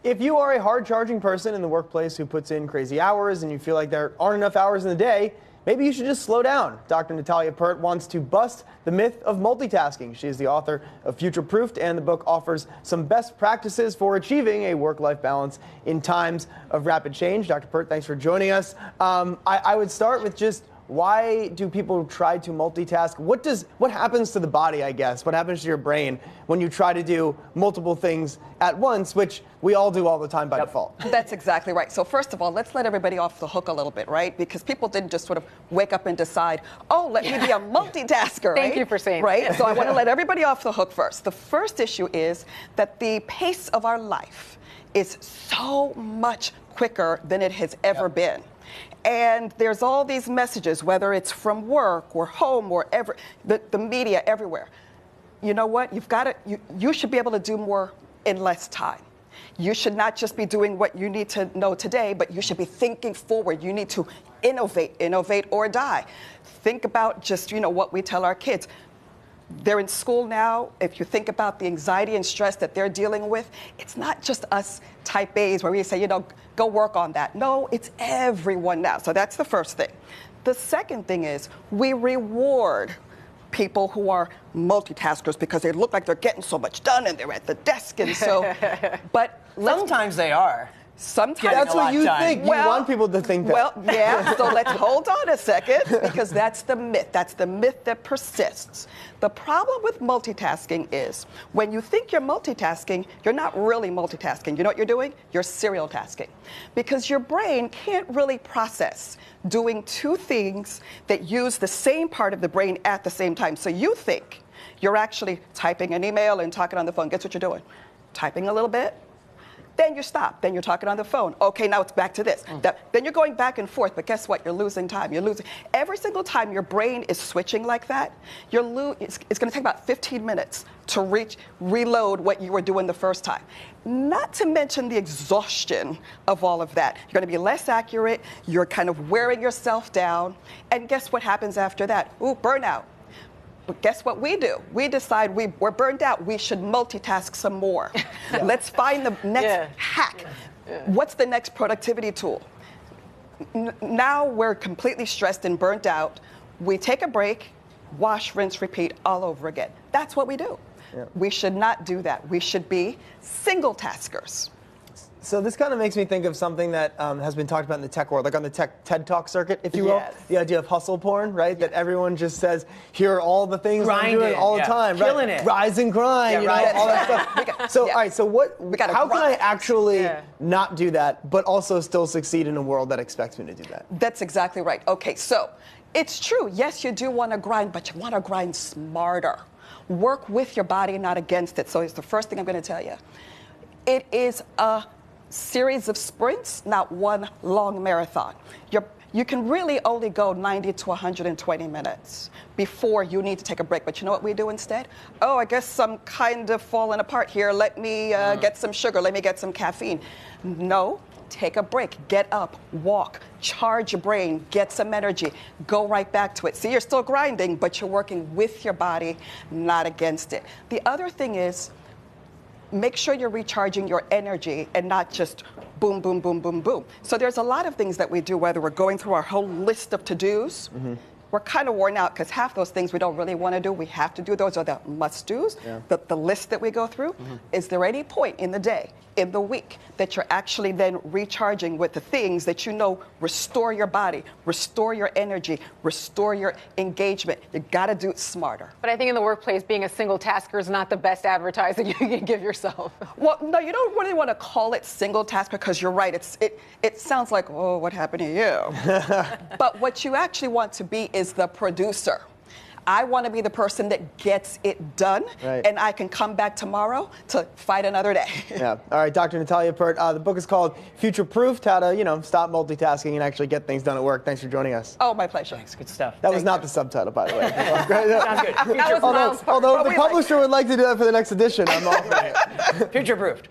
If you are a hard-charging person in the workplace who puts in crazy hours and you feel like there aren't enough hours in the day, maybe you should just slow down. Dr. Natalia Peart wants to bust the myth of multitasking. She is the author of Future Proofed, and the book offers some best practices for achieving a work-life balance in times of rapid change. Dr. Peart, thanks for joining us. I would start with just, why do people try to multitask? What happens to the body, I guess? What happens to your brain when you try to do multiple things at once, which we all do all the time by default? That's exactly right. So first of all, let's let everybody off the hook a little bit, right? Because people didn't just sort of wake up and decide, oh, let me be a multitasker, right? Thank you for saying right? that. So I want to let everybody off the hook first. The first issue is that the pace of our life is so much quicker than it has ever been. And there's all these messages, whether it's from work or home or the media everywhere. You know what? You should be able to do more in less time. You should not just be doing what you need to know today, but you should be thinking forward. You need to innovate or die. Think about just, what we tell our kids. They're in school now. If you think about the anxiety and stress that they're dealing with, it's not just us type A's where we say, go work on that. No, it's everyone now. So that's the first thing. The second thing is we reward people who are multitaskers because they look like they're getting so much done and they're at the desk. And so, but sometimes they are. Sometimes that's what you think. You want people to think that. Well, yeah, so let's hold on a second, because that's the myth. That's the myth that persists. The problem with multitasking is when you think you're multitasking, you're not really multitasking. You know what you're doing? You're serial tasking. Because your brain can't really process doing two things that use the same part of the brain at the same time. So you think you're actually typing an email and talking on the phone. Guess what you're doing? Typing a little bit. Then you stop. Then you're talking on the phone. Okay, now it's back to this. Then you're going back and forth. But guess what? You're losing time. You're losing. Every single time your brain is switching like that, it's going to take about 15 minutes to reload what you were doing the first time. Not to mention the exhaustion of all of that. You're going to be less accurate. You're kind of wearing yourself down. And guess what happens after that? Ooh, burnout. But guess what we do? We decide we're burned out. We should multitask some more. Let's find the next hack. What's the next productivity tool? Now we're completely stressed and burnt out. We take a break, wash, rinse, repeat all over again. That's what we do. We should not do that. We should be single taskers. So this kind of makes me think of something that has been talked about in the tech world, like on the tech TED Talk circuit, if you will. The idea of hustle porn, right? That everyone just says, here are all the things I'm doing all the time. Killing it. Rise and grind, all that stuff. So, all right, so how can I actually not do that, but also still succeed in a world that expects me to do that? That's exactly right. Okay, so it's true. Yes, you do want to grind, but you want to grind smarter. Work with your body, not against it. So it's the first thing I'm going to tell you. It is a series of sprints, not one long marathon. You can really only go 90 to 120 minutes before you need to take a break. But you know what we do instead? Oh, I guess I'm kind of falling apart here. Let me get some sugar. Let me get some caffeine. No, take a break. Get up, walk, charge your brain, get some energy, go right back to it. See, you're still grinding, but you're working with your body, not against it. The other thing is, make sure you're recharging your energy and not just boom, boom, boom, boom, boom. So there's a lot of things that we do, whether we're going through our whole list of to-dos. We're kind of worn out because half those things we don't really want to do. We have to do. Those are the must-dos, the list that we go through. Is there any point in the day, in the week, that you're actually then recharging with the things that you know restore your body, restore your energy, restore your engagement? You got to do it smarter. But I think in the workplace, being a single tasker is not the best advertising you can give yourself. Well, no, you don't really want to call it single tasker because you're right. It sounds like, oh, what happened to you? But what you actually want to be is the producer. I want to be the person that gets it done, and I can come back tomorrow to fight another day. All right, Dr. Natalia Peart, the book is called Future Proofed, how to, stop multitasking and actually get things done at work. Thanks for joining us. Oh, my pleasure. Thanks, good stuff. That was not the subtitle, by the way. Sounds good. That was although if the publisher would like to do that for the next edition, I'm offering it. Future Proofed.